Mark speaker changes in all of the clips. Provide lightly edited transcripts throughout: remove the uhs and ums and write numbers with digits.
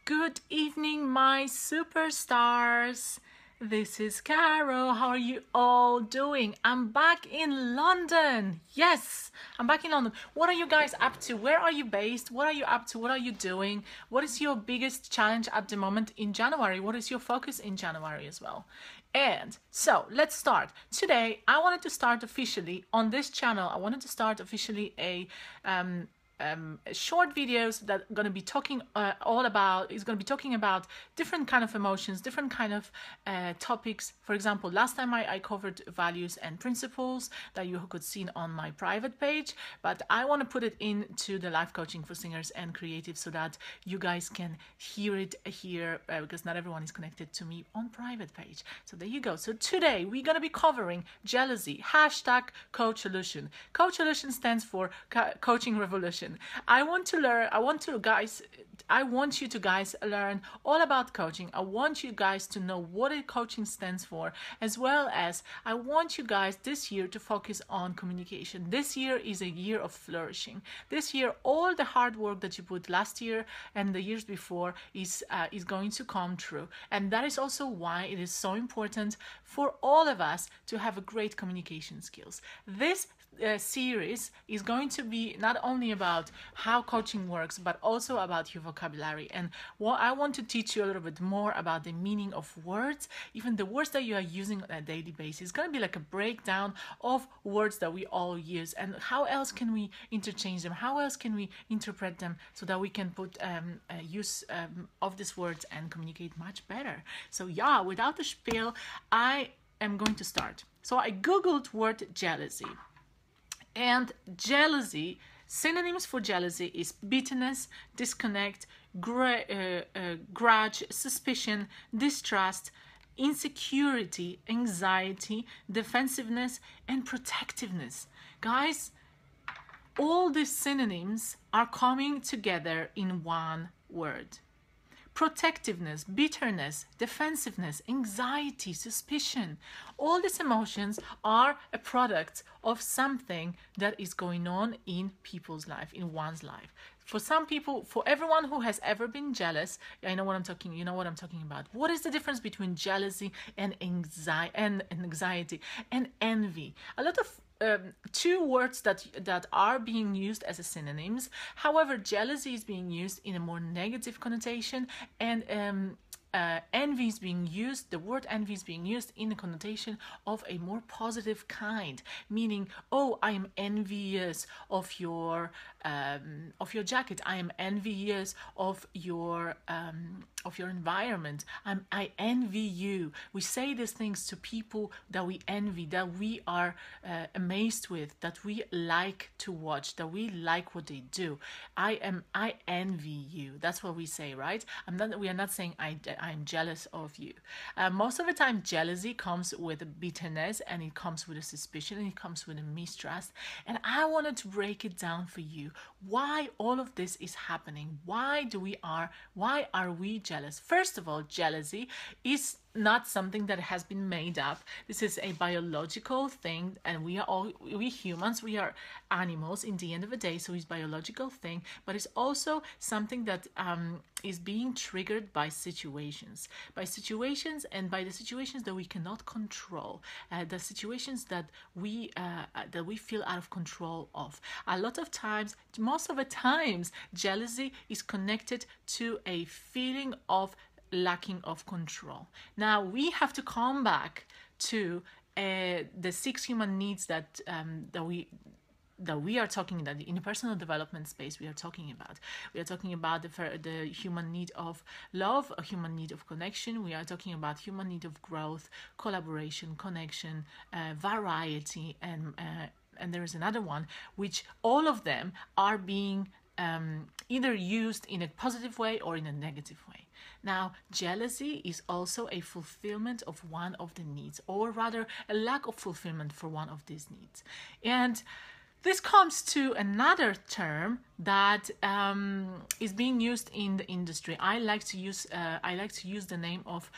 Speaker 1: Good evening, my superstars. This is Caro. How are you all doing? I'm back in London. Yes, I'm back in London. What are you guys up to? Where are you based? What are you up to? What are you doing? What is your biggest challenge at the moment in January? What is your focus in January as well? And so let's start. Today, I wanted to start officially on this channel. I wanted to start officially a short videos that are going to be talking talking about different kind of emotions, different kind of topics. For example, last time I covered values and principles that you could see on my private page, but I want to put it into the life coaching for singers and creatives so that you guys can hear it here because not everyone is connected to me on private page. So there you go. So today we're going to be covering jealousy, hashtag Coacholution. Coacholution stands for Coaching Revolution. I want you to guys learn all about coaching. I want you guys to know what coaching stands for, as well as I want you guys this year to focus on communication. This year is a year of flourishing. This year, all the hard work that you put last year and the years before is going to come true. And that is also why it is so important for all of us to have a great communication skills. This series is going to be not only about how coaching works, but also about your vocabulary. And what I want to teach you a little bit more about the meaning of words, even the words that you are using on a daily basis. It's going to be like a breakdown of words that we all use and how else can we interchange them, how else can we interpret them so that we can put use of these words and communicate much better. So yeah, without the spiel, I am going to start. So I googled word jealousy. And jealousy, synonyms for jealousy is bitterness, disconnect, grudge, suspicion, distrust, insecurity, anxiety, defensiveness, and protectiveness. Guys, all these synonyms are coming together in one word. Protectiveness, bitterness, defensiveness, anxiety, suspicion. All these emotions are a product of something that is going on in people's life, in one's life. For some people, for everyone who has ever been jealous, I know what I'm talking, you know what I'm talking about. What is the difference between jealousy and anxiety and envy? A lot of two words that are being used as synonyms. However, jealousy is being used in a more negative connotation, and envy is being used, the word envy is being used in the connotation of a more positive kind, meaning, oh, I am envious of your jacket. I am envious of your environment. I envy you. We say these things to people that we envy, that we are amazed with, that we like to watch, that we like what they do. I envy you. That's what we say, right? We are not saying I'm jealous of you. Most of the time, jealousy comes with bitterness, and it comes with a suspicion, and it comes with a mistrust. And I wanted to break it down for you. Why all of this is happening? Why are we jealous? First of all, jealousy is not something that has been made up. This is a biological thing, and we humans, we are animals in the end of the day, so it's a biological thing, but it's also something that is being triggered by situations and by the situations that we cannot control, the situations that we feel out of control of. A lot of times, most of the times, jealousy is connected to a feeling of lacking of control. Now we have to come back to the 6 human needs that we are talking about in the personal development space. We are talking about the human need of love, a human need of connection. We are talking about human need of growth, collaboration, connection, variety, and there is another one, which all of them are being either used in a positive way or in a negative way. Now, jealousy is also a fulfillment of one of the needs, or rather a lack of fulfillment for one of these needs. And this comes to another term that is being used in the industry. I like to use the name of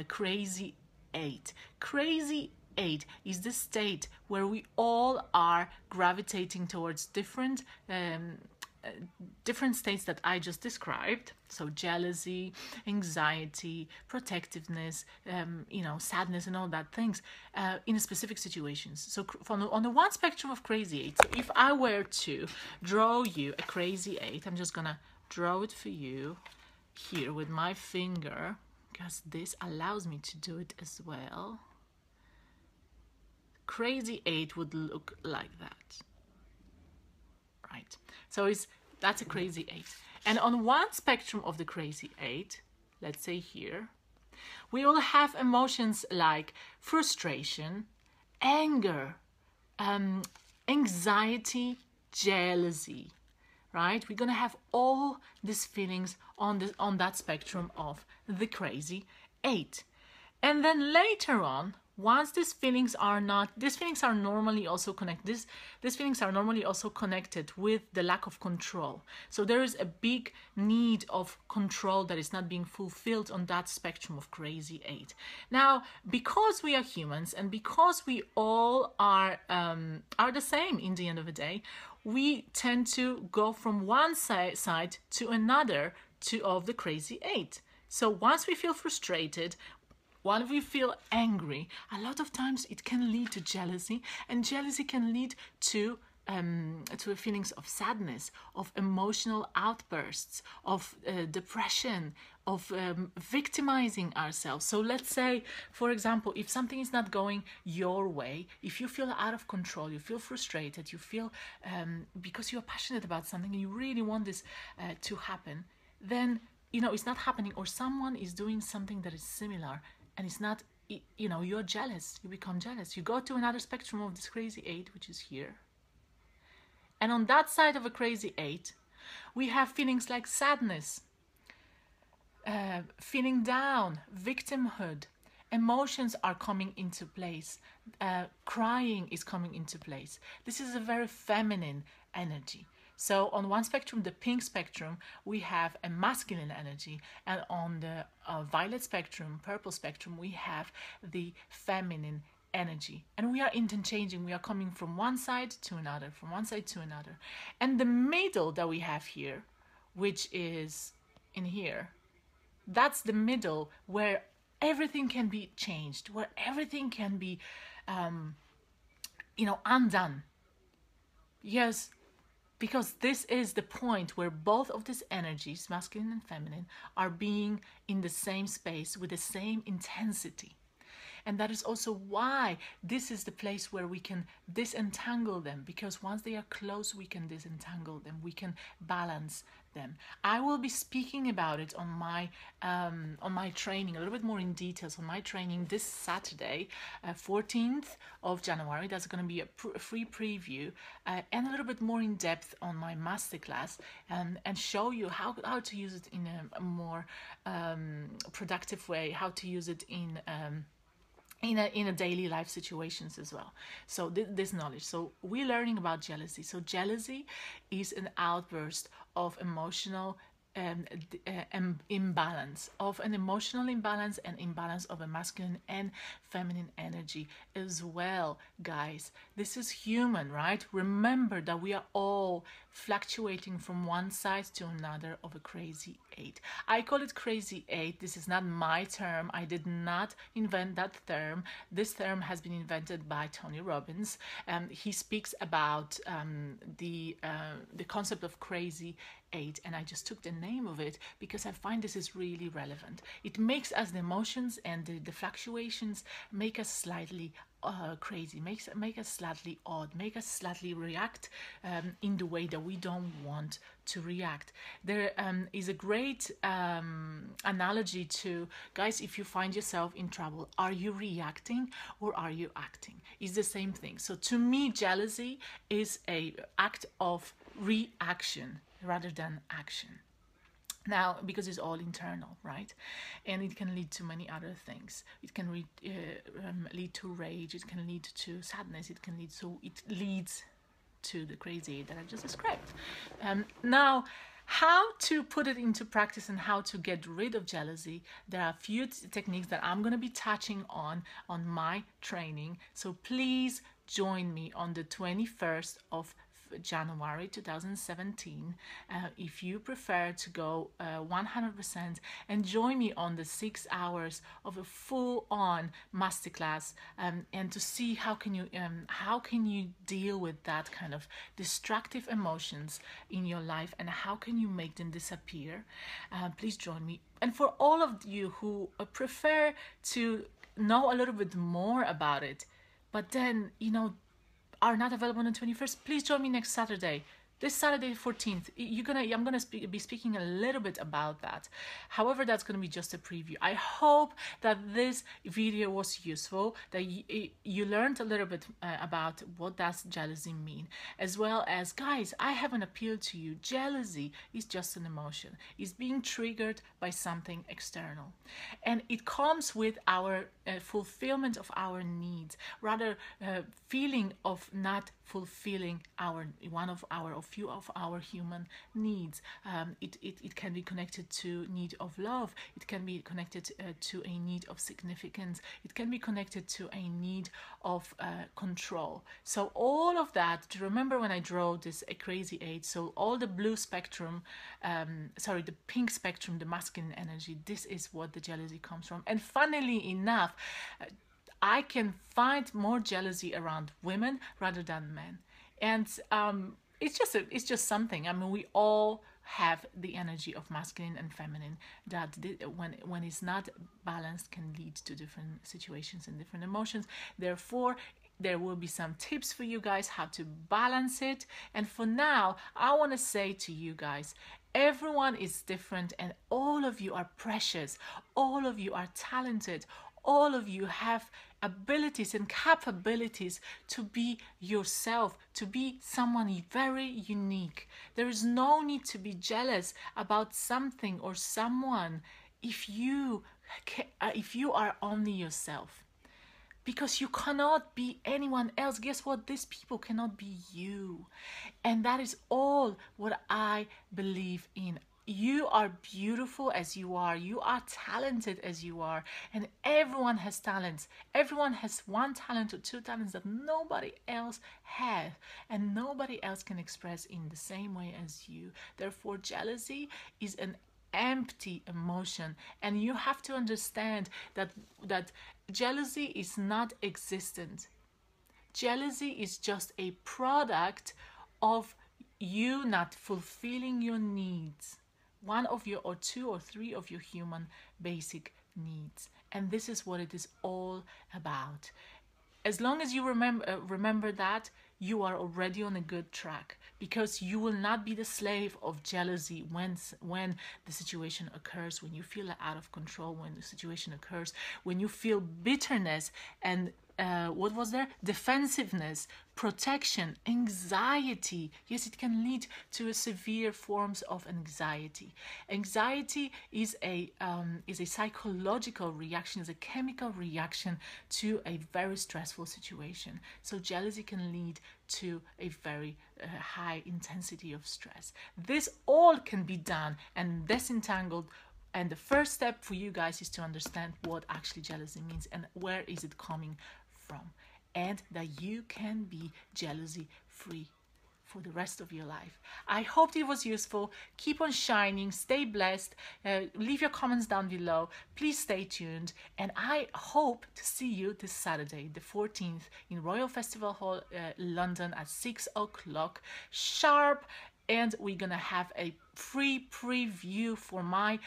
Speaker 1: Crazy 8. Crazy 8 is the state where we all are gravitating towards different different states that I just described. So jealousy, anxiety, protectiveness, sadness and all that things in specific situations. So on the one spectrum of crazy eight, so if I were to draw you a crazy eight, I'm just gonna draw it for you here with my finger, because this allows me to do it as well. Crazy eight would look like that. Right. So that's a crazy eight. And on one spectrum of the crazy eight, let's say here, we all have emotions like frustration, anger, anxiety, jealousy, right? We're gonna have all these feelings on that spectrum of the crazy eight. And then later on, once these feelings are normally also connected. These feelings are normally also connected with the lack of control. So there is a big need of control that is not being fulfilled on that spectrum of crazy eight. Now, because we are humans and because we all are the same in the end of the day, we tend to go from one side to another of the crazy eight. So once we feel frustrated, once we feel angry, a lot of times it can lead to jealousy, and jealousy can lead to feelings of sadness, of emotional outbursts, of depression, of victimizing ourselves. So let's say, for example, if something is not going your way, if you feel out of control, you feel frustrated, you feel because you're passionate about something and you really want this to happen, then it's not happening, or someone is doing something that is similar and it's not, you're jealous, you become jealous. You go to another spectrum of this crazy eight, which is here. And on that side of a crazy eight, we have feelings like sadness, feeling down, victimhood. Emotions are coming into place. Crying is coming into place. This is a very feminine energy. So on one spectrum, the pink spectrum, we have a masculine energy, and on the violet spectrum, purple spectrum, we have the feminine energy. And we are interchanging. We are coming from one side to another, from one side to another. And the middle that we have here, which is in here, that's the middle where everything can be changed, where everything can be, undone. Yes. Because this is the point where both of these energies, masculine and feminine, are being in the same space with the same intensity. And that is also why this is the place where we can disentangle them, because once they are close, we can disentangle them, we can balance them. I will be speaking about it on my training, a little bit more in details on my training this Saturday, 14th of January. That's going to be a free preview and a little bit more in depth on my masterclass, and show you how to use it in a more productive way, how to use it in a daily life situations as well. So this knowledge. So we're learning about jealousy. So jealousy is an outburst of emotional imbalance, of an emotional imbalance and imbalance of a masculine and feminine energy as well, guys. This is human, right? Remember that we are all fluctuating from one side to another of a crazy eight. I call it crazy eight. This is not my term. I did not invent that term. This term has been invented by Tony Robbins. He speaks about the concept of crazy eight, and I just took the name of it because I find this is really relevant. It makes us, the emotions and the fluctuations make us slightly crazy, make us slightly odd, make us slightly react in the way that we don't want to react. There is a great analogy to, guys, if you find yourself in trouble, are you reacting or are you acting? It's the same thing. So to me, jealousy is an act of reaction rather than action. Now, because it's all internal, right? And it can lead to many other things. It can lead to rage. It can lead to sadness. It leads to the crazy that I just described. Now, how to put it into practice and how to get rid of jealousy, there are a few techniques that I'm going to be touching on my training. So please join me on the 21st of January 2017. If you prefer to go 100% and join me on the 6 hours of a full-on masterclass, and to see how can you deal with that kind of destructive emotions in your life and how can you make them disappear, please join me. And for all of you who prefer to know a little bit more about it, but then, are not available on the 21st, please join me next Saturday. This Saturday, 14th, I'm gonna be speaking a little bit about that. However, that's gonna be just a preview. I hope that this video was useful, that you learned a little bit about what does jealousy mean, as well as, guys, I have an appeal to you. Jealousy is just an emotion. It's being triggered by something external, and it comes with our fulfillment of our needs, rather feeling of not fulfilling a few of our human needs. It can be connected to need of love. It can be connected to a need of significance. It can be connected to a need of control. So all of that, to remember when I drew this a crazy eight, so all the blue spectrum, the pink spectrum, the masculine energy, this is what the jealousy comes from. And funnily enough, I can find more jealousy around women rather than men, and it's just something. I mean, we all have the energy of masculine and feminine that when it's not balanced can lead to different situations and different emotions. Therefore, there will be some tips for you guys how to balance it. And for now, I want to say to you guys, everyone is different and all of you are precious. All of you are talented. All of you have abilities and capabilities to be yourself, to be someone very unique. There is no need to be jealous about something or someone if you are only yourself, because you cannot be anyone else. Guess what? These people cannot be you, and that is all what I believe in. You are beautiful as you are. You are talented as you are. And everyone has talents. Everyone has one talent or two talents that nobody else has. And nobody else can express in the same way as you. Therefore, jealousy is an empty emotion. And you have to understand that jealousy is not existent. Jealousy is just a product of you not fulfilling your needs. One of your, or two or three of your human basic needs. And this is what it is all about. As long as you remember that, you are already on a good track, because you will not be the slave of jealousy when the situation occurs, when you feel out of control, when the situation occurs, when you feel bitterness and what was there? Defensiveness, protection, anxiety. Yes, it can lead to a severe forms of anxiety. Anxiety is a psychological reaction, is a chemical reaction to a very stressful situation. So jealousy can lead to a very high intensity of stress. This all can be done and disentangled. And the first step for you guys is to understand what actually jealousy means and where is it coming from, and that you can be jealousy free for the rest of your life. I hope it was useful. Keep on shining, stay blessed, leave your comments down below. Please stay tuned, and I hope to see you this Saturday, the 14th, in Royal Festival Hall, London, at 6 o'clock sharp. And we're gonna have a free preview for my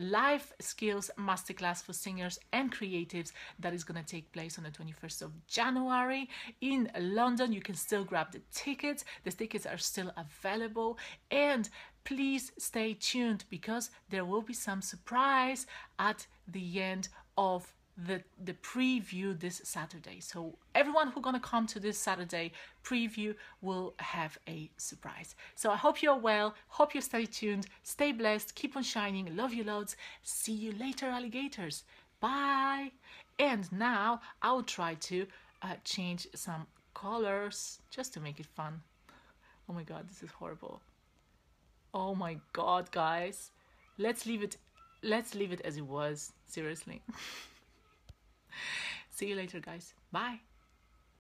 Speaker 1: life skills masterclass for singers and creatives that is gonna take place on the 21st of January in London. You can still grab the tickets. The tickets are still available, and please stay tuned because there will be some surprise at the end of the preview this Saturday. So everyone who's gonna come to this Saturday preview will have a surprise. So I hope you're well, hope you stay tuned, stay blessed, keep on shining, love you loads. See you later, alligators. Bye. And now I'll try to change some colors just to make it fun. Oh my god, this is horrible. Oh my god, guys, let's leave it as it was. Seriously. See you later, guys. Bye.